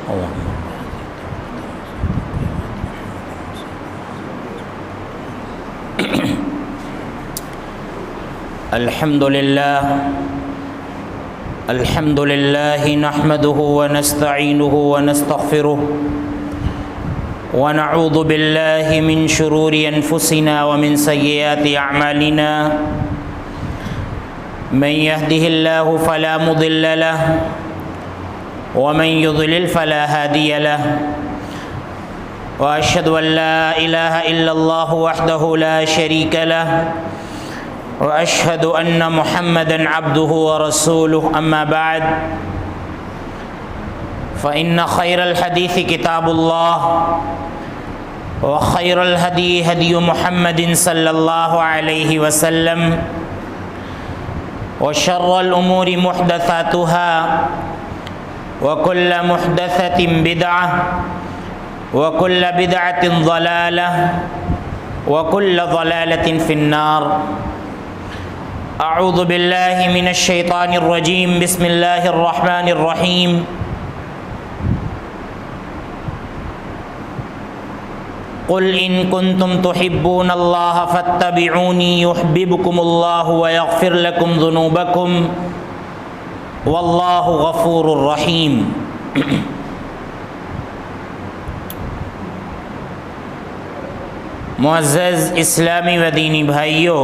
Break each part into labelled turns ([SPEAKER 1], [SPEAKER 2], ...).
[SPEAKER 1] الحمد لله نحمده ونستعينه ونستغفره ونعوذ بالله من شرور أنفسنا ومن سيئات أعمالنا من يهده الله فلا مضل له ومن يضلل فلا هادي له وأشهد أن لا إله إلا الله وحده لا شريك له وأشهد أن محمدًا عبده ورسوله أما بعد فإن خير الحديث كتاب الله وخير الهدي هدي محمد صلى الله عليه وسلم وشر الأمور محدثاتها وكل محدثة بدعة وكل بدعة ضلالة وكل ضلالة في النار اعوذ باللہ من الشیطان الرجیم بسم اللہ الرحمن الرحیم قل ان کنتم تحبون اللہ فاتبعونی یحببکم اللہ ویغفر لکم ذنوبکم واللہ غفور الرحیم۔ معزز اسلامی و دینی بھائیوں،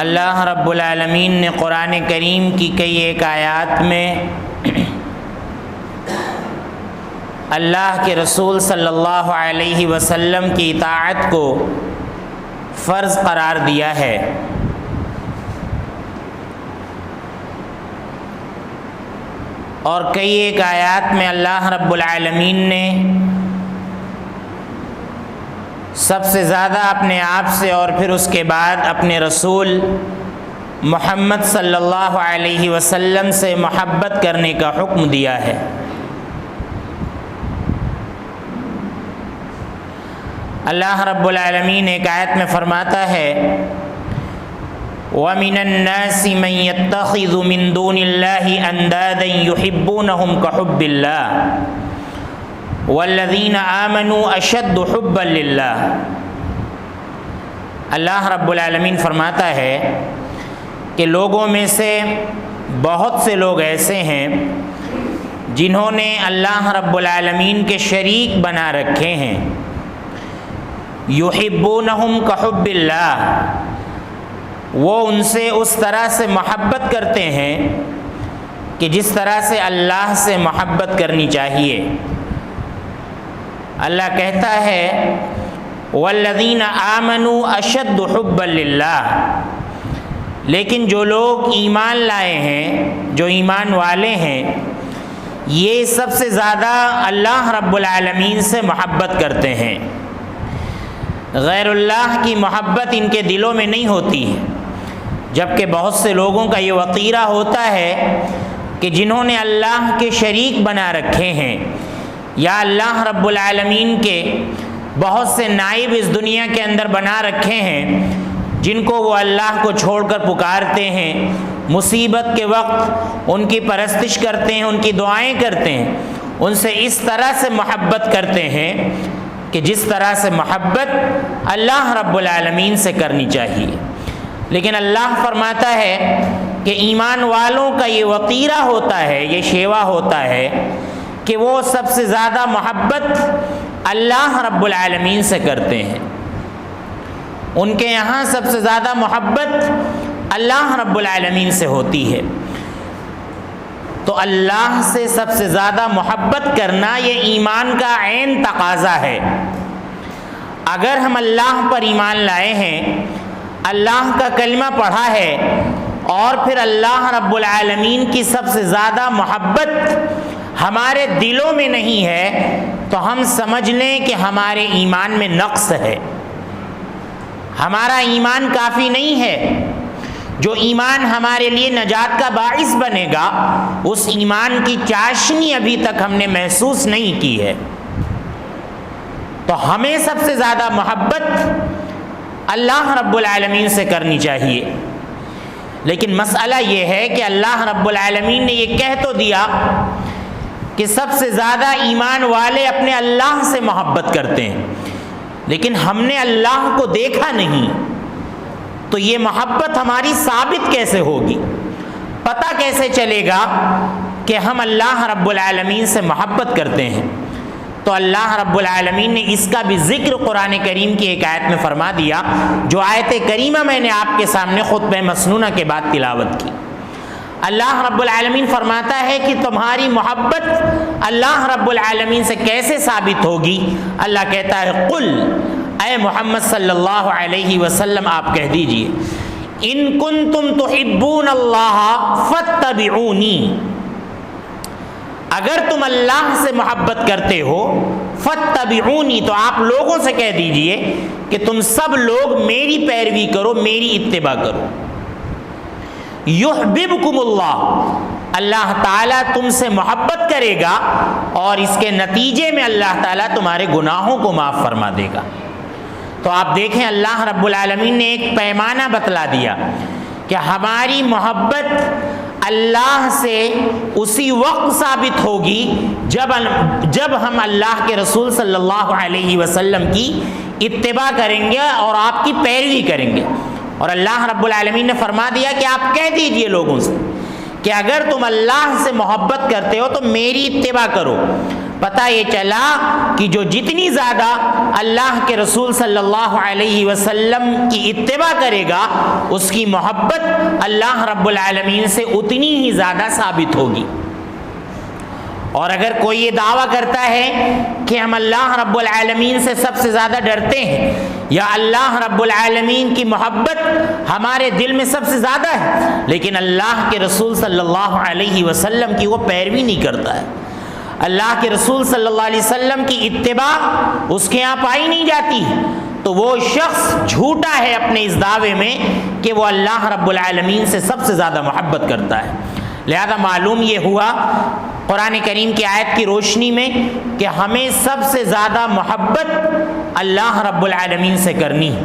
[SPEAKER 1] اللہ رب العالمین نے قرآن کریم کی کئی ایک آیات میں اللہ کے رسول صلی اللہ علیہ وسلم کی اطاعت کو فرض قرار دیا ہے، اور کئی ایک آیات میں اللہ رب العالمین نے سب سے زیادہ اپنے آپ سے اور پھر اس کے بعد اپنے رسول محمد صلی اللہ علیہ وسلم سے محبت کرنے کا حکم دیا ہے۔ اللہ رب العالمین ایک آیت میں فرماتا ہے وَمِنَ النَّاسِ مَن يَتَّخِذُ مِن دُونِ اللَّهِ أَندَادًا يُحِبُّونَهُمْ كَحُبِّ اللَّهِ وَالَّذِينَ آمَنُوا أَشَدُّ حُبًّا لِلَّهِ۔ اللہ رب العالمین فرماتا ہے کہ لوگوں میں سے بہت سے لوگ ایسے ہیں جنہوں نے اللہ رب العالمین کے شریک بنا رکھے ہیں، یحبونہم کحب اللہ، وہ ان سے اس طرح سے محبت کرتے ہیں کہ جس طرح سے اللہ سے محبت کرنی چاہیے۔ اللہ کہتا ہے والذین آمنوا اشد حبا للہ، لیکن جو لوگ ایمان لائے ہیں، جو ایمان والے ہیں، یہ سب سے زیادہ اللہ رب العالمین سے محبت کرتے ہیں۔ غیر اللہ کی محبت ان کے دلوں میں نہیں ہوتی ہے، جبکہ بہت سے لوگوں کا یہ وتیرہ ہوتا ہے کہ جنہوں نے اللہ کے شریک بنا رکھے ہیں یا اللہ رب العالمین کے بہت سے نائب اس دنیا کے اندر بنا رکھے ہیں، جن کو وہ اللہ کو چھوڑ کر پکارتے ہیں، مصیبت کے وقت ان کی پرستش کرتے ہیں، ان کی دعائیں کرتے ہیں، ان سے اس طرح سے محبت کرتے ہیں کہ جس طرح سے محبت اللہ رب العالمین سے کرنی چاہیے۔ لیکن اللہ فرماتا ہے کہ ایمان والوں کا یہ وتیرہ ہوتا ہے، یہ شیوا ہوتا ہے کہ وہ سب سے زیادہ محبت اللہ رب العالمین سے کرتے ہیں۔ ان کے یہاں سب سے زیادہ محبت اللہ رب العالمین سے ہوتی ہے۔ تو اللہ سے سب سے زیادہ محبت کرنا یہ ایمان کا عین تقاضا ہے۔ اگر ہم اللہ پر ایمان لائے ہیں، اللہ کا کلمہ پڑھا ہے، اور پھر اللہ رب العالمین کی سب سے زیادہ محبت ہمارے دلوں میں نہیں ہے، تو ہم سمجھ لیں کہ ہمارے ایمان میں نقص ہے، ہمارا ایمان کافی نہیں ہے۔ جو ایمان ہمارے لیے نجات کا باعث بنے گا، اس ایمان کی چاشنی ابھی تک ہم نے محسوس نہیں کی ہے۔ تو ہمیں سب سے زیادہ محبت اللہ رب العالمین سے کرنی چاہیے۔ لیکن مسئلہ یہ ہے کہ اللہ رب العالمین نے یہ کہہ تو دیا کہ سب سے زیادہ ایمان والے اپنے اللہ سے محبت کرتے ہیں، لیکن ہم نے اللہ کو دیکھا نہیں، تو یہ محبت ہماری ثابت کیسے ہوگی؟ پتہ کیسے چلے گا کہ ہم اللہ رب العالمین سے محبت کرتے ہیں؟ تو اللہ رب العالمین نے اس کا بھی ذکر قرآن کریم کی ایک آیت میں فرما دیا، جو آیت کریمہ میں نے آپ کے سامنے خطبہ مسنونہ کے بعد تلاوت کی۔ اللہ رب العالمین فرماتا ہے کہ تمہاری محبت اللہ رب العالمین سے کیسے ثابت ہوگی؟ اللہ کہتا ہے قل، اے محمد صلی اللہ علیہ وسلم آپ کہہ دیجئے، ان کنتم تحبون اللہ فاتبعونی، اگر تم اللہ سے محبت کرتے ہو فاتبعونی، تو آپ لوگوں سے کہہ دیجئے کہ تم سب لوگ میری پیروی کرو، میری اتباع کرو۔ یحببکم اللہ، اللہ تعالیٰ تم سے محبت کرے گا اور اس کے نتیجے میں اللہ تعالیٰ تمہارے گناہوں کو معاف فرما دے گا۔ تو آپ دیکھیں اللہ رب العالمین نے ایک پیمانہ بتلا دیا کہ ہماری محبت اللہ سے اسی وقت ثابت ہوگی جب ہم اللہ کے رسول صلی اللہ علیہ وسلم کی اتباع کریں گے اور آپ کی پیروی کریں گے۔ اور اللہ رب العالمین نے فرما دیا کہ آپ کہہ دیجئے لوگوں سے کہ اگر تم اللہ سے محبت کرتے ہو تو میری اتباع کرو۔ پتہ یہ چلا کہ جو جتنی زیادہ اللہ کے رسول صلی اللہ علیہ وسلم کی اتباع کرے گا اس کی محبت اللہ رب العالمین سے اتنی ہی زیادہ ثابت ہوگی۔ اور اگر کوئی یہ دعویٰ کرتا ہے کہ ہم اللہ رب العالمین سے سب سے زیادہ ڈرتے ہیں یا اللہ رب العالمین کی محبت ہمارے دل میں سب سے زیادہ ہے، لیکن اللہ کے رسول صلی اللہ علیہ وسلم کی وہ پیروی نہیں کرتا ہے، اللہ کے رسول صلی اللہ علیہ وسلم کی اتباع اس کے یہاں پائی نہیں جاتی، تو وہ شخص جھوٹا ہے اپنے اس دعوے میں کہ وہ اللہ رب العالمین سے سب سے زیادہ محبت کرتا ہے۔ لہذا معلوم یہ ہوا قرآن کریم کی آیت کی روشنی میں کہ ہمیں سب سے زیادہ محبت اللہ رب العالمین سے کرنی ہے،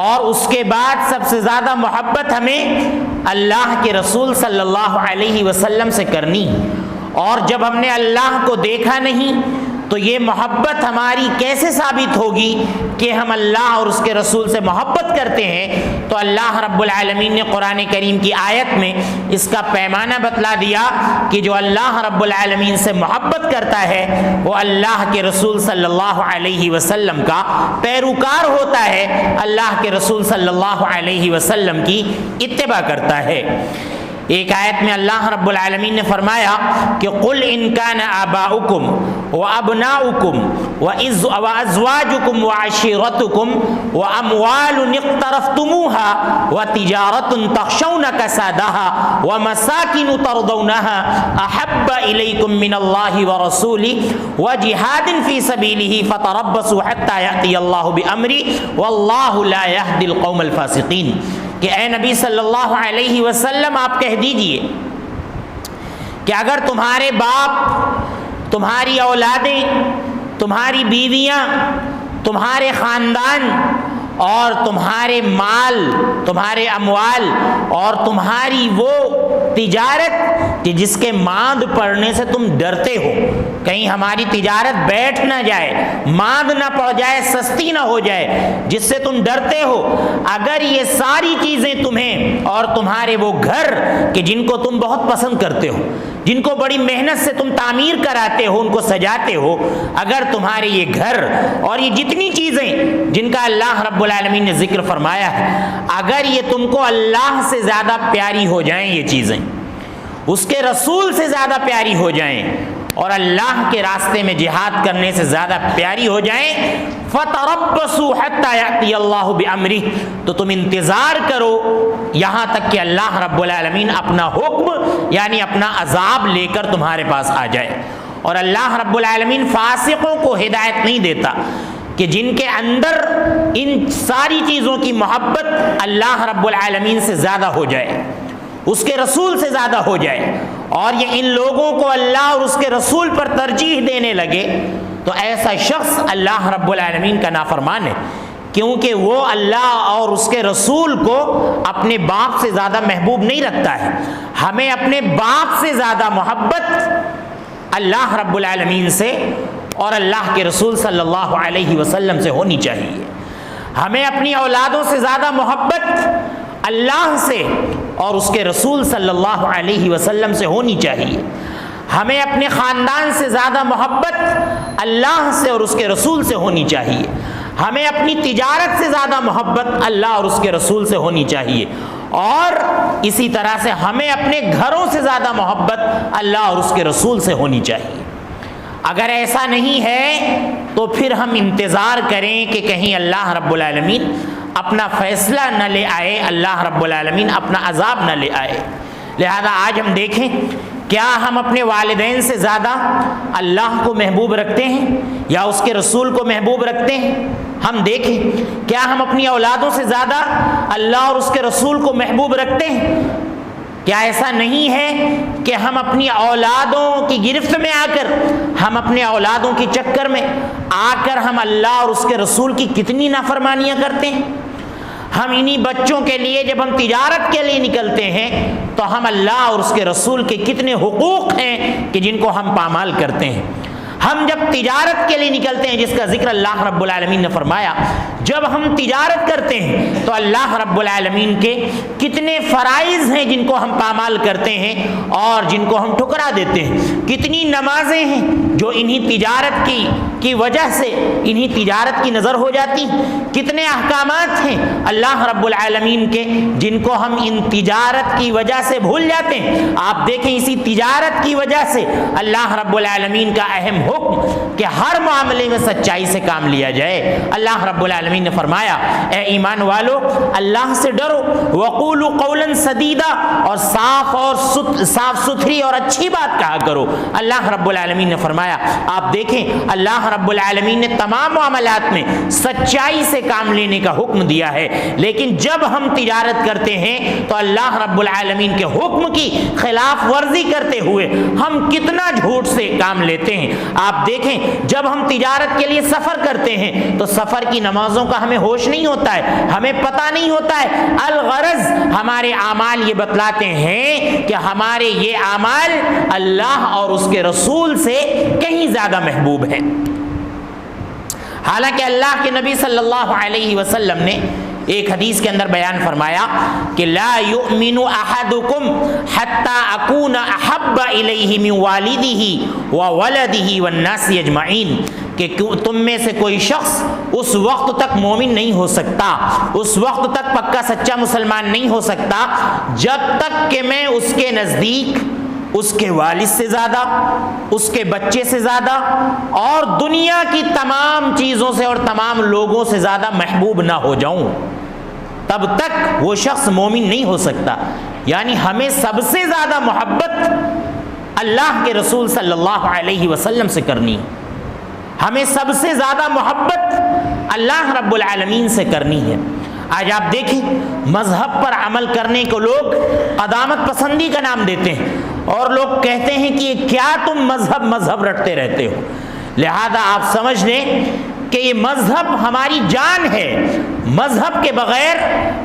[SPEAKER 1] اور اس کے بعد سب سے زیادہ محبت ہمیں اللہ کے رسول صلی اللہ علیہ وسلم سے کرنی ہے۔ اور جب ہم نے اللہ کو دیکھا نہیں تو یہ محبت ہماری کیسے ثابت ہوگی کہ ہم اللہ اور اس کے رسول سے محبت کرتے ہیں؟ تو اللہ رب العالمین نے قرآن کریم کی آیت میں اس کا پیمانہ بتلا دیا کہ جو اللہ رب العالمین سے محبت کرتا ہے وہ اللہ کے رسول صلی اللہ علیہ وسلم کا پیروکار ہوتا ہے، اللہ کے رسول صلی اللہ علیہ وسلم کی اتباع کرتا ہے۔ ایک آیت میں اللہ رب العالمین نے فرمایا کہ قل ان کان آباؤکم وابناؤکم وازواجکم وعشیرتکم واموال اقترفتموها وتجارۃ تخشون کسادها ومساکن ترضونها احب الیکم من اللہ ورسولہ وجہاد فی سبیلہ فتربصوا حتی یأتی اللہ بامرہ واللہ لا یہدی القوم الفاسقین، کہ اے نبی صلی اللہ علیہ وسلم آپ کہہ دیجئے کہ اگر تمہارے باپ، تمہاری اولادیں، تمہاری بیویاں، تمہارے خاندان اور تمہارے مال، تمہارے اموال اور تمہاری وہ تجارت کہ جس کے ماند پڑنے سے تم ڈرتے ہو، کہیں ہماری تجارت بیٹھ نہ جائے، ماند نہ پڑ جائے، سستی نہ ہو جائے، جس سے تم ڈرتے ہو، اگر یہ ساری چیزیں تمہیں اور تمہارے وہ گھر کہ جن کو تم بہت پسند کرتے ہو، جن کو بڑی محنت سے تم تعمیر کراتے ہو، ان کو سجاتے ہو، اگر تمہارے یہ گھر اور یہ جتنی چیزیں جن کا اللہ رب العالمین نے ذکر فرمایا ہے، اگر یہ تم کو اللہ سے زیادہ پیاری ہو جائیں، یہ چیزیں اس کے رسول سے زیادہ پیاری ہو جائیں اور اللہ کے راستے میں جہاد کرنے سے زیادہ پیاری ہو جائیں، فَتَرَبَّصُوا حَتَّى يَأْتِيَ اللَّهُ بِأَمْرِهِ، تو تم انتظار کرو یہاں تک کہ اللہ رب العالمین اپنا حکم یعنی اپنا عذاب لے کر تمہارے پاس آ جائے۔ اور اللہ رب العالمین فاسقوں کو ہدایت نہیں دیتا کہ جن کے اندر ان ساری چیزوں کی محبت اللہ رب العالمین سے زیادہ ہو جائے، اس کے رسول سے زیادہ ہو جائے، اور یہ ان لوگوں کو اللہ اور اس کے رسول پر ترجیح دینے لگے، تو ایسا شخص اللہ رب العالمین کا نافرمان ہے، کیونکہ وہ اللہ اور اس کے رسول کو اپنے باپ سے زیادہ محبوب نہیں رکھتا ہے۔ ہمیں اپنے باپ سے زیادہ محبت اللہ رب العالمین سے اور اللہ کے رسول صلی اللہ علیہ وسلم سے ہونی چاہیے۔ ہمیں اپنی اولادوں سے زیادہ محبت اللہ سے اور اس کے رسول صلی اللہ علیہ وسلم سے ہونی چاہیے۔ ہمیں اپنے خاندان سے زیادہ محبت اللہ سے اور اس کے رسول سے ہونی چاہیے۔ ہمیں اپنی تجارت سے زیادہ محبت اللہ اور اس کے رسول سے ہونی چاہیے، اور اسی طرح سے ہمیں اپنے گھروں سے زیادہ محبت اللہ اور اس کے رسول سے ہونی چاہیے۔ اگر ایسا نہیں ہے تو پھر ہم انتظار کریں کہ کہیں اللہ رب العالمین اپنا فیصلہ نہ لے آئے، اللہ رب العالمین اپنا عذاب نہ لے آئے۔ لہذا آج ہم دیکھیں، کیا ہم اپنے والدین سے زیادہ اللہ کو محبوب رکھتے ہیں یا اس کے رسول کو محبوب رکھتے ہیں؟ ہم دیکھیں، کیا ہم اپنی اولادوں سے زیادہ اللہ اور اس کے رسول کو محبوب رکھتے ہیں؟ کیا ایسا نہیں ہے کہ ہم اپنی اولادوں کی گرفت میں آ کر، ہم اپنے اولادوں کے چکر میں آ کر ہم اللہ اور اس کے رسول کی کتنی نافرمانیاں کرتے ہیں؟ ہم انہی بچوں کے لیے جب ہم تجارت کے لیے نکلتے ہیں تو ہم اللہ اور اس کے رسول کے کتنے حقوق ہیں کہ جن کو ہم پامال کرتے ہیں۔ ہم جب تجارت کے لیے نکلتے ہیں، جس کا ذکر اللہ رب العالمین نے فرمایا، جب ہم تجارت کرتے ہیں تو اللہ رب العالمین کے کتنے فرائض ہیں جن کو ہم پامال کرتے ہیں اور جن کو ہم ٹھکرا دیتے ہیں۔ کتنی نمازیں ہیں جو انہی تجارت کی وجہ سے انہی تجارت کی نظر ہو جاتی ہیں۔ کتنے احکامات ہیں اللہ رب العالمین کے جن کو ہم ان تجارت کی وجہ سے بھول جاتے ہیں۔ آپ دیکھیں، اسی تجارت کی وجہ سے اللہ رب العالمین کا اہم حکم کہ ہر معاملے میں سچائی سے کام لیا جائے۔ اللہ رب العالمین نے فرمایا، اے ایمان والو، اللہ سے ڈرو، وقولوا قولا سدیدا، اور صاف ستھری اور اچھی بات کہا کرو۔ اللہ رب العالمین نے فرمایا، آپ دیکھیں، اللہ رب العالمین نے تمام معاملات میں سچائی سے کام لینے کا حکم دیا ہے، لیکن جب ہم تجارت کرتے ہیں تو اللہ رب العالمین کے حکم کی خلاف ورزی کرتے ہوئے ہم کتنا جھوٹ سے کام لیتے ہیں۔ آپ دیکھیں، جب ہم تجارت کے لیے سفر کرتے ہیں تو سفر کی نمازوں کا ہمیں ہوش نہیں ہوتا ہے، ہمیں پتہ نہیں ہوتا ہے۔ الغرض ہمارے اعمال یہ بتلاتے ہیں کہ ہمارے یہ اعمال اللہ اور اس کے رسول سے کہیں زیادہ محبوب ہیں۔ حالانکہ اللہ کے نبی صلی اللہ علیہ وسلم نے ایک حدیث کے اندر بیان فرمایا کہ لا یؤمن احدکم حتی اکون احب الیہ من والدہ وولدہ والناس اجمعین، کہ تم میں سے کوئی شخص اس وقت تک مومن نہیں ہو سکتا، اس وقت تک پکا سچا مسلمان نہیں ہو سکتا جب تک کہ میں اس کے نزدیک اس کے والد سے زیادہ، اس کے بچے سے زیادہ اور دنیا کی تمام چیزوں سے اور تمام لوگوں سے زیادہ محبوب نہ ہو جاؤں، تب تک وہ شخص مومن نہیں ہو سکتا۔ یعنی ہمیں سب سے زیادہ محبت اللہ کے رسول صلی اللہ علیہ وسلم سے کرنی، ہمیں سب سے زیادہ محبت اللہ رب العالمین سے کرنی ہے۔ آج آپ دیکھیں، مذہب پر عمل کرنے کو لوگ قدامت پسندی کا نام دیتے ہیں، اور لوگ کہتے ہیں کہ یہ کیا تم مذہب رٹتے رہتے ہو۔ لہذا آپ سمجھ لیں کہ یہ مذہب ہماری جان ہے، مذہب کے بغیر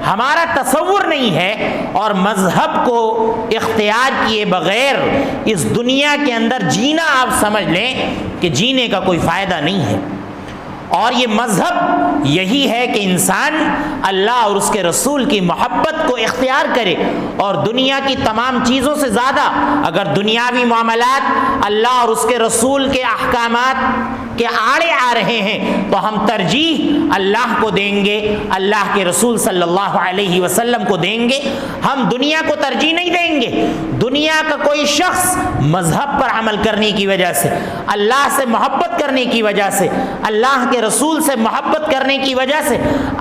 [SPEAKER 1] ہمارا تصور نہیں ہے، اور مذہب کو اختیار کیے بغیر اس دنیا کے اندر جینا آپ سمجھ لیں کہ جینے کا کوئی فائدہ نہیں ہے۔ اور یہ مذہب یہی ہے کہ انسان اللہ اور اس کے رسول کی محبت کو اختیار کرے، اور دنیا کی تمام چیزوں سے زیادہ اگر دنیاوی معاملات اللہ اور اس کے رسول کے احکامات کے آڑے آ رہے ہیں تو ہم ترجیح اللہ کو دیں گے، اللہ کے رسول صلی اللہ علیہ وسلم کو دیں گے، ہم دنیا کو ترجیح نہیں دیں گے۔ دنیا کا کوئی شخص مذہب پر عمل کرنے کی وجہ سے، اللہ سے محبت کرنے کی وجہ سے، اللہ کے رسول سے محبت کرنے کی وجہ سے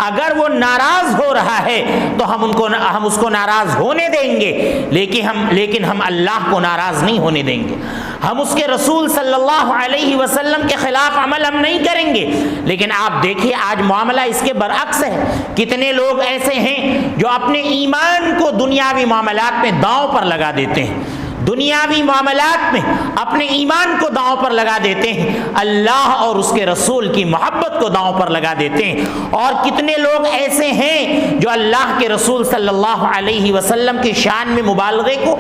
[SPEAKER 1] اگر وہ ناراض ہو رہا ہے تو ہم اس کو ناراض ہونے دیں گے، لیکن ہم اللہ کو ناراض نہیں ہونے دیں گے۔ ہم اس کے رسول صلی اللہ علیہ وسلم کے خلاف عمل ہم نہیں کریں گے۔ لیکن آپ دیکھیے، آج معاملہ اس کے برعکس ہے۔ کتنے لوگ ایسے ہیں جو اپنے ایمان کو دنیاوی معاملات میں داؤں پر لگا دیتے ہیں، دنیاوی معاملات میں اپنے ایمان کو داؤں پر لگا دیتے ہیں، اللہ اور اس کے رسول کی محبت کو داؤں پر لگا دیتے ہیں۔ اور کتنے لوگ ایسے ہیں جو اللہ کے رسول صلی اللہ علیہ وسلم کی شان میں مبالغے کو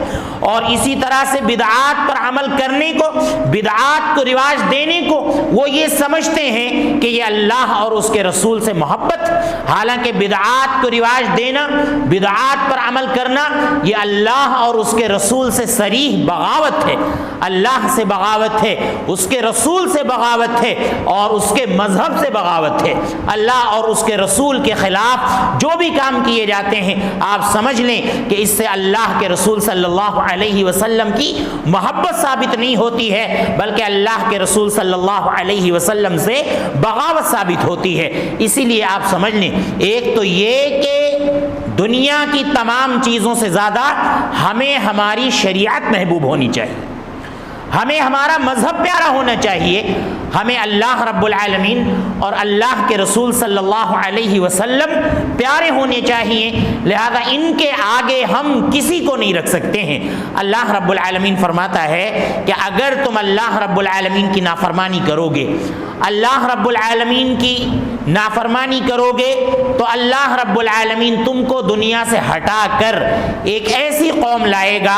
[SPEAKER 1] اور اسی طرح سے بدعات پر عمل کرنے کو، بدعات کو رواج دینے کو وہ یہ سمجھتے ہیں کہ یہ اللہ اور اس کے رسول سے محبت، حالانکہ بدعات کو رواج دینا، بدعات پر عمل کرنا یہ اللہ اور اس کے رسول سے صریح بغاوت ہے، اللہ سے بغاوت ہے، اس کے رسول سے بغاوت ہے اور اس کے مذہب سے بغاوت ہے۔ اللہ اور اس کے رسول کے خلاف جو بھی کام کیے جاتے ہیں آپ سمجھ لیں کہ اس سے اللہ کے رسول صلی اللہ علیہ وسلم کی محبت ثابت نہیں ہوتی ہے، بلکہ اللہ کے رسول صلی اللہ علیہ وسلم سے بغاوت ثابت ہوتی ہے۔ اسی لیے آپ سمجھ لیں، ایک تو یہ کہ دنیا کی تمام چیزوں سے زیادہ ہمیں ہماری شریعت محبوب ہونی چاہیے، ہمیں ہمارا مذہب پیارا ہونا چاہیے، ہمیں اللہ رب العالمین اور اللہ کے رسول صلی اللہ علیہ وسلم پیارے ہونے چاہیے، لہذا ان کے آگے ہم کسی کو نہیں رکھ سکتے ہیں۔ اللہ رب العالمین فرماتا ہے کہ اگر تم اللہ رب العالمین کی نافرمانی کرو گے، اللہ رب العالمین کی نافرمانی کرو گے تو اللہ رب العالمین تم کو دنیا سے ہٹا کر ایک ایسی قوم لائے گا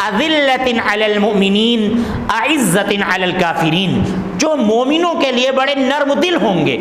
[SPEAKER 1] اذلۃ علی المؤمنین اعزۃ علی الکافرین، جو مومنوں کے لیے بڑے نرم دل ہوں گے،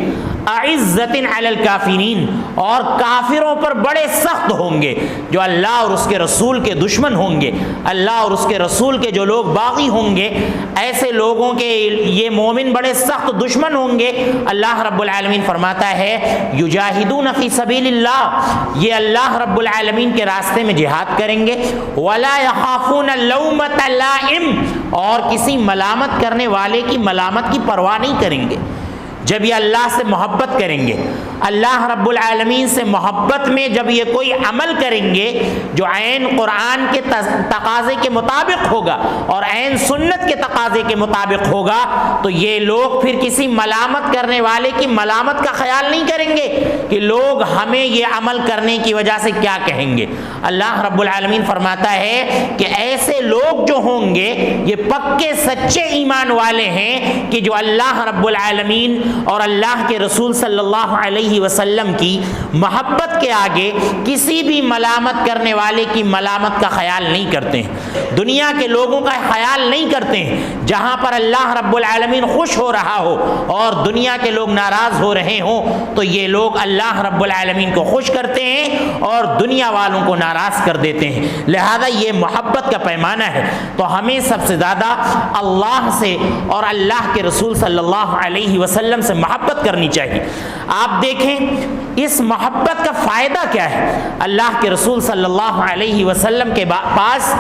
[SPEAKER 1] اعزۃ علی الکافرین، اور کافروں پر بڑے سخت ہوں گے، جو اللہ اور اس کے رسول کے دشمن ہوں گے، اللہ اور اس کے رسول کے جو لوگ باغی ہوں گے، ایسے لوگوں کے یہ مومن بڑے سخت دشمن ہوں گے۔ اللہ رب العالمین فرماتا ہے یجاہدون فی سبیل اللہ، یہ اللہ رب العالمین کے راستے میں جہاد کریں گے، ولا یخافون لومۃ لائم، اور کسی ملامت کرنے والے کی ملامت کی پرواہ نہیں کریں گے۔ جب یہ اللہ سے محبت کریں گے، اللہ رب العالمین سے محبت میں جب یہ کوئی عمل کریں گے جو عین قرآن کے تقاضے کے مطابق ہوگا اور عین سنت کے تقاضے کے مطابق ہوگا، تو یہ لوگ پھر کسی ملامت کرنے والے کی ملامت کا خیال نہیں کریں گے کہ لوگ ہمیں یہ عمل کرنے کی وجہ سے کیا کہیں گے۔ اللہ رب العالمین فرماتا ہے کہ ایسے لوگ جو ہوں گے یہ پکے سچے ایمان والے ہیں کہ جو اللہ رب العالمین اور اللہ کے رسول صلی اللہ علیہ وسلم کی محبت کے آگے کسی بھی ملامت کرنے والے کی ملامت کا خیال نہیں کرتے ہیں، دنیا کے لوگوں کا خیال نہیں کرتے ہیں۔ جہاں پر اللہ رب العالمین خوش ہو رہا ہو اور دنیا کے لوگ ناراض ہو رہے ہوں تو یہ لوگ اللہ رب العالمین کو خوش کرتے ہیں اور دنیا والوں کو ناراض کر دیتے ہیں۔ لہذا یہ محبت کا پیمانہ ہے، تو ہمیں سب سے زیادہ اللہ سے اور اللہ کے رسول صلی اللہ علیہ وسلم سے محبت کرنی چاہیے۔ آپ دیکھیں اس محبت کا فائدہ کیا ہے۔ اللہ کے رسول صلی اللہ علیہ وسلم کے پاس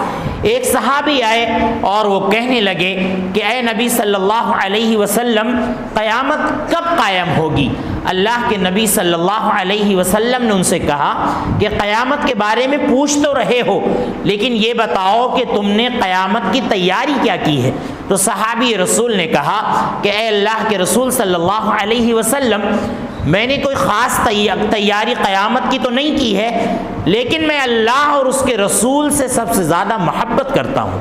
[SPEAKER 1] ایک صحابی آئے اور وہ کہنے لگے کہ اے نبی صلی اللہ علیہ وسلم، قیامت کب قائم ہوگی؟ اللہ کے نبی صلی اللہ علیہ وسلم نے ان سے کہا کہ قیامت کے بارے میں پوچھ تو رہے ہو، لیکن یہ بتاؤ کہ تم نے قیامت کی تیاری کیا کی ہے؟ تو صحابی رسول نے کہا کہ اے اللہ کے رسول صلی اللہ علیہ وسلم، میں نے کوئی خاص تیاری قیامت کی تو نہیں کی ہے، لیکن میں اللہ اور اس کے رسول سے سب سے زیادہ محبت کرتا ہوں۔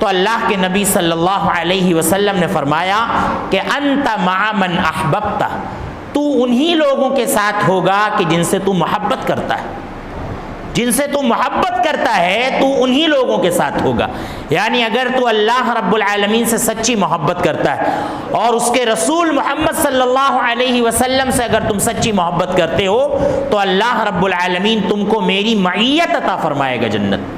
[SPEAKER 1] تو اللہ کے نبی صلی اللہ علیہ وسلم نے فرمایا کہ انت مع من احببت، تو انہی لوگوں کے ساتھ ہوگا کہ جن سے تو محبت کرتا ہے، جن سے تو محبت کرتا ہے تو انہی لوگوں کے ساتھ ہوگا۔ یعنی اگر تو اللہ رب العالمین سے سچی محبت کرتا ہے اور اس کے رسول محمد صلی اللہ علیہ وسلم سے اگر تم سچی محبت کرتے ہو تو اللہ رب العالمین تم کو میری معیت عطا فرمائے گا، جنت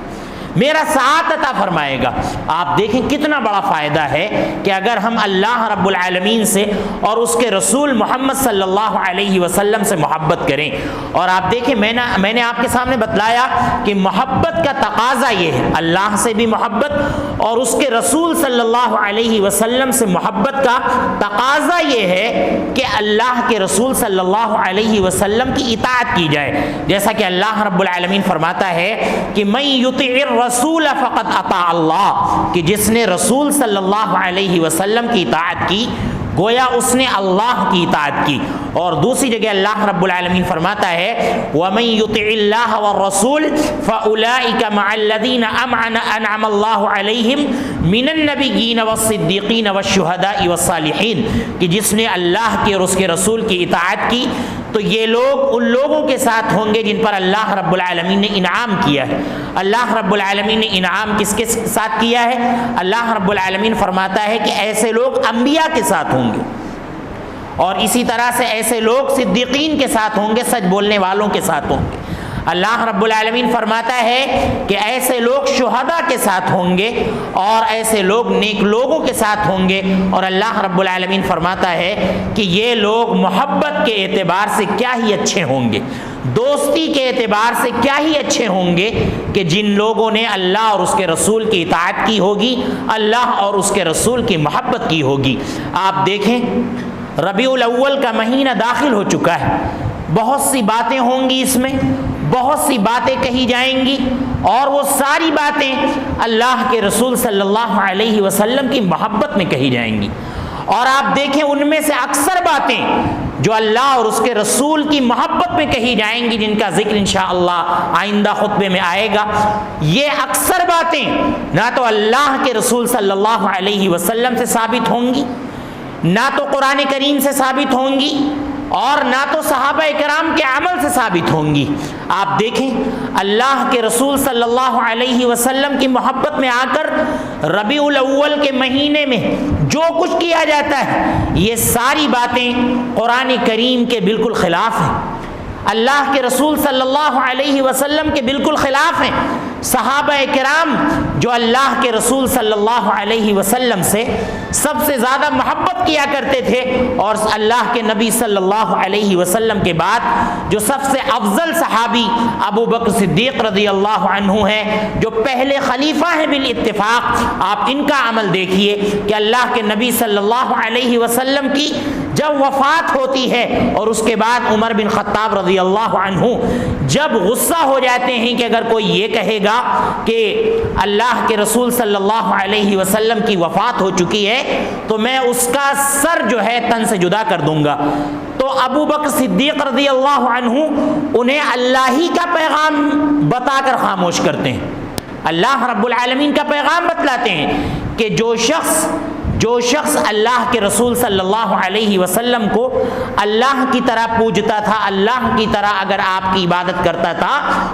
[SPEAKER 1] میرا ساتھ عطا فرمائے گا۔ آپ دیکھیں کتنا بڑا فائدہ ہے کہ اگر ہم اللہ رب العالمین سے اور اس کے رسول محمد صلی اللہ علیہ وسلم سے محبت کریں۔ اور آپ دیکھیں میں نے آپ کے سامنے بتلایا کہ محبت کا تقاضا یہ ہے، اللہ سے بھی محبت اور اس کے رسول صلی اللہ علیہ وسلم سے محبت کا تقاضا یہ ہے کہ اللہ کے رسول صلی اللہ علیہ وسلم کی اطاعت کی جائے، جیسا کہ اللہ رب العالمین فرماتا ہے کہ من یطع رسول فقط اطاع اللہ، کہ جس نے رسول صلی اللہ علیہ وسلم کی اطاعت کی گویا اس نے اللہ کی اطاعت کی. اور دوسری جگہ اللہ رب العالمین فرماتا ہے وَمَن يُطِعِ اللَّهَ وَالرَّسُولَ فَأُولَٰئِكَ مَعَ الَّذِينَ أَنْعَمَ اللَّهُ عَلَيْهِمْ مِنَ النَّبِيِّينَ وَالصِّدِّيقِينَ وَالشُّهَدَاءِ وَالصَّالِحِينَ کہ جس نے اللہ کے اور اس کے رسول کی اطاعت کی تو یہ لوگ ان لوگوں کے ساتھ ہوں گے جن پر اللہ رب العالمین نے انعام کیا ہے. اللہ رب العالمین نے انعام کس کے ساتھ کیا ہے؟ اللہ رب العالمین فرماتا ہے کہ ایسے لوگ انبیاء کے ساتھ ہوں گے، اور اسی طرح سے ایسے لوگ صدیقین کے ساتھ ہوں گے، سچ بولنے والوں کے ساتھ ہوں گے. اللہ رب العالمین فرماتا ہے کہ ایسے لوگ شہداء کے ساتھ ہوں گے اور ایسے لوگ نیک لوگوں کے ساتھ ہوں گے. اور اللہ رب العالمین فرماتا ہے کہ یہ لوگ محبت کے اعتبار سے کیا ہی اچھے ہوں گے، دوستی کے اعتبار سے کیا ہی اچھے ہوں گے کہ جن لوگوں نے اللہ اور اس کے رسول کی اطاعت کی ہوگی، اللہ اور اس کے رسول کی محبت کی ہوگی. آپ دیکھیں ربیع الاول کا مہینہ داخل ہو چکا ہے، بہت سی باتیں ہوں گی، اس میں بہت سی باتیں کہی جائیں گی، اور وہ ساری باتیں اللہ کے رسول صلی اللہ علیہ وسلم کی محبت میں کہی جائیں گی. اور آپ دیکھیں ان میں سے اکثر باتیں جو اللہ اور اس کے رسول کی محبت میں کہی جائیں گی، جن کا ذکر انشاءاللہ آئندہ خطبے میں آئے گا، یہ اکثر باتیں نہ تو اللہ کے رسول صلی اللہ علیہ وسلم سے ثابت ہوں گی، نہ تو قرآن کریم سے ثابت ہوں گی، اور نہ تو صحابہ کرام کے عمل سے ثابت ہوں گی. آپ دیکھیں اللہ کے رسول صلی اللہ علیہ وسلم کی محبت میں آ کر ربیع الاول کے مہینے میں جو کچھ کیا جاتا ہے یہ ساری باتیں قرآن کریم کے بالکل خلاف ہیں، اللہ کے رسول صلی اللہ علیہ وسلم کے بالکل خلاف ہیں. صحابہ کرام جو اللہ کے رسول صلی اللہ علیہ وسلم سے سب سے زیادہ محبت کیا کرتے تھے، اور اللہ کے نبی صلی اللہ علیہ وسلم کے بعد جو سب سے افضل صحابی ابو بکر صدیق رضی اللہ عنہ ہیں، جو پہلے خلیفہ ہیں بالاتفاق، آپ ان کا عمل دیکھیے کہ اللہ کے نبی صلی اللہ علیہ وسلم کی جب وفات ہوتی ہے اور اس کے بعد عمر بن خطاب رضی اللہ عنہ جب غصہ ہو جاتے ہیں کہ اگر کوئی یہ کہے گا کہ اللہ کے رسول صلی اللہ علیہ وسلم کی وفات ہو چکی ہے تو میں اس کا سر جو ہے تن سے جدا کر دوں گا، تو ابو بکر صدیق رضی اللہ عنہ انہیں اللہ ہی کا پیغام بتا کر خاموش کرتے ہیں. اللہ رب العالمین کا پیغام بتلاتے ہیں کہ جو شخص اللہ کے رسول صلی اللہ علیہ وسلم کو اللہ کی طرح پوجتا تھا، اللہ کی طرح اگر آپ کی عبادت کرتا تھا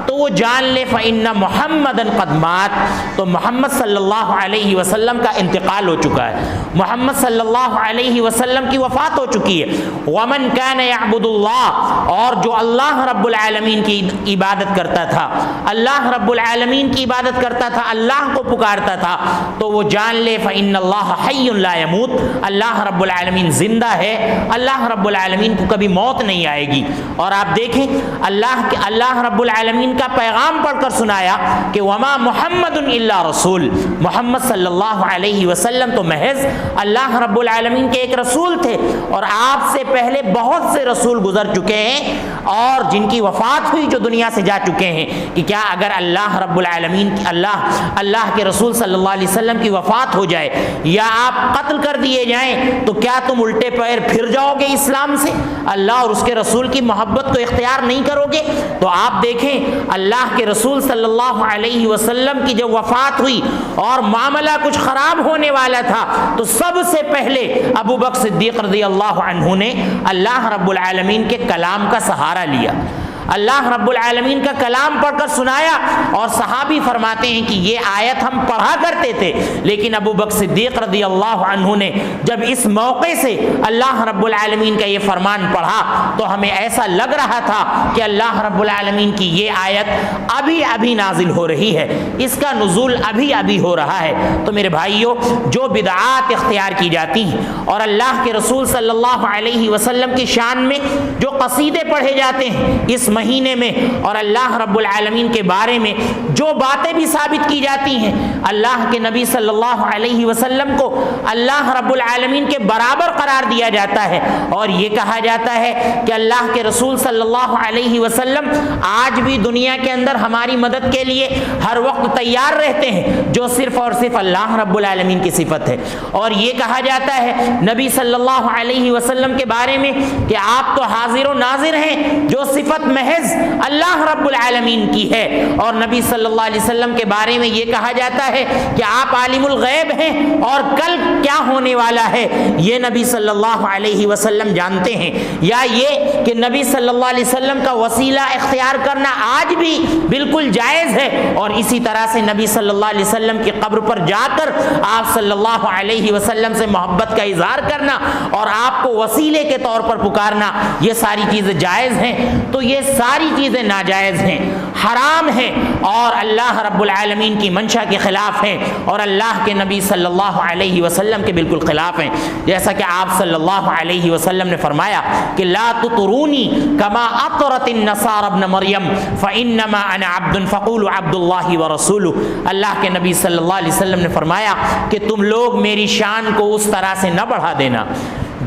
[SPEAKER 1] تو وہ جان لے فإن محمدًا قد مات، تو محمد صلی اللہ علیہ وسلم کا انتقال ہو چکا ہے، محمد صلی اللہ علیہ وسلم کی وفات ہو چکی ہے. ومن كان يعبد اللہ، اور جو اللہ رب العالمین کی عبادت کرتا تھا، اللہ رب العالمین کی عبادت کرتا تھا، اللہ کو پکارتا تھا، تو وہ جان لے فإن اللہ حی لا يموت، اللہ رب العالمین زندہ ہے، اللہ رب العالمین کو کبھی موت نہیں آئے گی. اور آپ دیکھیں اللہ رب العالمین کا پیغام پڑھ کر سنایا کہ وما محمد الا رسول، محمد صلی اللہ علیہ وسلم تو محض اللہ رب العالمین کے ایک رسول تھے، اور آپ سے پہلے بہت سے رسول گزر چکے ہیں اور جن کی وفات ہوئی جو دنیا سے جا چکے ہیں، کہ کیا اگر اللہ رب العالمین اللہ کے رسول صلی اللہ علیہ وسلم کی وفات ہو جائے یا آپ قتل کر دیے جائیں تو کیا تم الٹے پیر پھر جاؤ گے اسلام سے، اللہ اور اس کے رسول کی محبت کو اختیار نہیں کرو گے؟ تو آپ دیکھیں اللہ کے رسول صلی اللہ علیہ وسلم کی جب وفات ہوئی اور معاملہ کچھ خراب ہونے والا تھا تو سب سے پہلے ابو بکر صدیق رضی اللہ عنہ نے اللہ رب العالمین کے کلام کا سہارا لیا، اللہ رب العالمین کا کلام پڑھ کر سنایا. اور صحابی فرماتے ہیں کہ یہ آیت ہم پڑھا کرتے تھے، لیکن ابو بکر صدیق رضی اللہ عنہ نے جب اس موقع سے اللہ رب العالمین کا یہ فرمان پڑھا تو ہمیں ایسا لگ رہا تھا کہ اللہ رب العالمین کی یہ آیت ابھی نازل ہو رہی ہے، اس کا نزول ابھی ہو رہا ہے. تو میرے بھائیوں، جو بدعات اختیار کی جاتی ہیں اور اللہ کے رسول صلی اللہ علیہ وسلم کی شان میں جو قصیدے پڑھے جاتے ہیں، اس مہینے میں اور اللہ رب العالمین کے بارے میں جو باتیں بھی ثابت کی جاتی ہیں، اللہ کے نبی صلی اللہ علیہ وسلم کو اللہ رب العالمین کے برابر قرار دیا جاتا ہے، اور یہ کہا جاتا ہے کہ اللہ کے رسول صلی اللہ علیہ وسلم آج بھی دنیا کے اندر ہماری مدد کے لیے ہر وقت تیار رہتے ہیں، جو صرف اور صرف اللہ رب العالمین کی صفت ہے۔ اور یہ کہا جاتا ہے نبی صلی اللہ علیہ وسلم کے بارے میں کہ آپ تو حاضر و ناظر ہیں، جو صفت محض اللہ رب العالمین کی ہے۔ اور نبی صلی اللہ علیہ وسلم کے بارے میں یہ کہا جاتا ہے کہ آپ عالم الغیب ہیں، اور کل کیا ہونے والا ہے یہ نبی صلی اللہ علیہ وسلم جانتے ہیں۔ یا یہ کہ نبی صلی اللہ علیہ وسلم کا وسیلہ اختیار کرنا آج بھی بالکل جائز ہے، اور اسی طرح سے نبی صلی اللہ علیہ وسلم کی قبر پر جا کر آپ صلی اللہ علیہ وسلم سے محبت کا اظہار کرنا اور آپ کو وسیلے کے طور پر پکارنا، یہ ساری چیزیں جائز ہیں۔ تو یہ ساری چیزیں ناجائز ہیں، حرام ہیں، اور اللہ رب العالمین کی منشا کے خلاف ہیں، اور اللہ کے نبی صلی اللہ علیہ وسلم کے بالکل خلاف ہیں۔ جیسا کہ آپ صلی اللہ علیہ وسلم نے فرمایا کہ لا تطرونی کما اطرت النصارى ابن مریم فانما انا عبد فقولوا عبد اللہ ورسولہ۔ اللہ کے نبی صلی اللہ علیہ وسلم نے فرمایا کہ تم لوگ میری شان کو اس طرح سے نہ بڑھا دینا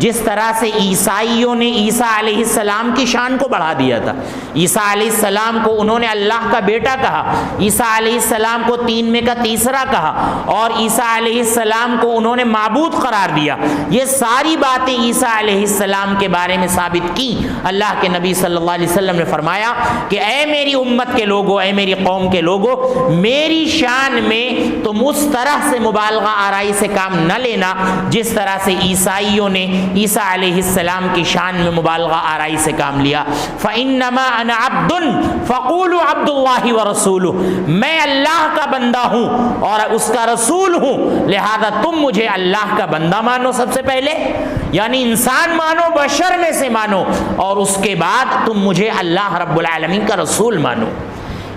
[SPEAKER 1] جس طرح سے عیسائیوں نے عیسیٰ علیہ السلام کی شان کو بڑھا دیا تھا۔ عیسیٰ علیہ السلام کو انہوں نے اللہ کا بیٹا کہا، عیسیٰ علیہ السلام کو تین میں کا تیسرا کہا، اور عیسیٰ علیہ السلام کو انہوں نے معبود قرار دیا۔ یہ ساری باتیں عیسیٰ علیہ السلام کے بارے میں ثابت کی۔ اللہ کے نبی صلی اللہ علیہ وسلم نے فرمایا کہ اے میری امت کے لوگوں، اے میری قوم کے لوگوں، میری شان میں تم اس طرح سے مبالغہ آرائی سے کام نہ لینا جس طرح سے عیسائیوں نے عیسیٰ علیہ السلام کی شان میں مبالغہ آرائی سے کام لیا۔ فَإِنَّمَا أَنَا عَبْدٌ فَقُولُوا عَبْدُ اللَّهِ وَرَسُولُهُ، میں اللہ کا بندہ ہوں اور اس کا رسول ہوں، لہذا تم مجھے اللہ کا بندہ مانو سب سے پہلے، یعنی انسان مانو، بشر میں سے مانو، اور اس کے بعد تم مجھے اللہ رب العالمین کا رسول مانو۔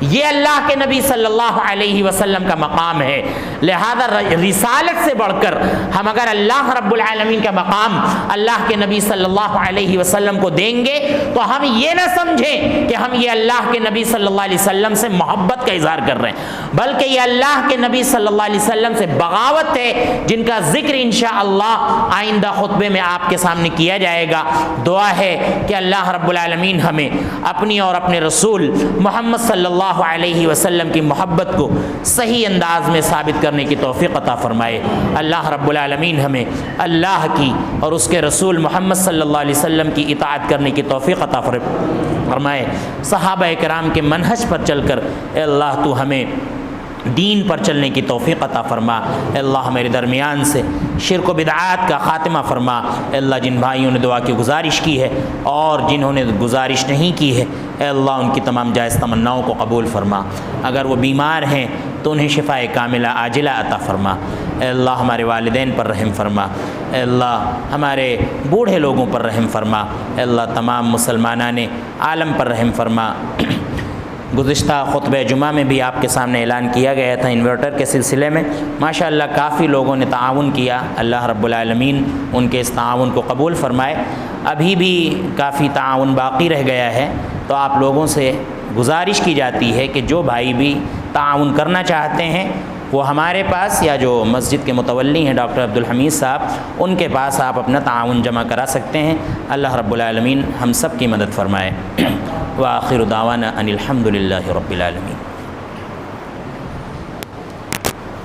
[SPEAKER 1] یہ اللہ کے نبی صلی اللہ علیہ وسلم کا مقام ہے۔ لہذا رسالت سے بڑھ کر ہم اگر اللہ رب العالمین کا مقام اللہ کے نبی صلی اللہ علیہ وسلم کو دیں گے تو ہم یہ نہ سمجھیں کہ ہم یہ اللہ کے نبی صلی اللہ علیہ وسلم سے محبت کا اظہار کر رہے ہیں، بلکہ یہ اللہ کے نبی صلی اللہ علیہ وسلم سے بغاوت ہے، جن کا ذکر انشاءاللہ آئندہ خطبے میں آپ کے سامنے کیا جائے گا۔ دعا ہے کہ اللہ رب العالمین ہمیں اپنی اور اپنے رسول محمد صلی اللہ علیہ وسلم کی محبت کو صحیح انداز میں ثابت کرنے کی توفیق عطا فرمائے۔ اللہ رب العالمین ہمیں اللہ کی اور اس کے رسول محمد صلی اللہ علیہ وسلم کی اطاعت کرنے کی توفیق عطا فرمائے۔ صحابہ کرام کے منہج پر چل کر اے اللہ تو ہمیں دین پر چلنے کی توفیق عطا فرما۔ اے اللہ میرے درمیان سے شرک و بدعات کا خاتمہ فرما۔ اے اللہ جن بھائیوں نے دعا کی گزارش کی ہے اور جنہوں نے گزارش نہیں کی ہے، اے اللہ ان کی تمام جائز تمناؤں کو قبول فرما۔ اگر وہ بیمار ہیں تو انہیں شفاء کاملہ عاجلہ عطا فرما۔ اے اللہ ہمارے والدین پر رحم فرما۔ اے اللہ ہمارے بوڑھے لوگوں پر رحم فرما۔ اے اللہ تمام مسلمانان عالم پر رحم فرما۔ گزشتہ خطبہ جمعہ میں بھی آپ کے سامنے اعلان کیا گیا تھا انورٹر کے سلسلے میں، ماشاءاللہ کافی لوگوں نے تعاون کیا، اللہ رب العالمین ان کے اس تعاون کو قبول فرمائے۔ ابھی بھی کافی تعاون باقی رہ گیا ہے، تو آپ لوگوں سے گزارش کی جاتی ہے کہ جو بھائی بھی تعاون کرنا چاہتے ہیں وہ ہمارے پاس یا جو مسجد کے متولی ہیں ڈاکٹر عبدالحمید صاحب، ان کے پاس آپ اپنا تعاون جمع کرا سکتے ہیں۔ اللہ رب العالمین ہم سب کی مدد فرمائے۔ وآخر دعوانا ان الحمد للہ رب العالمین۔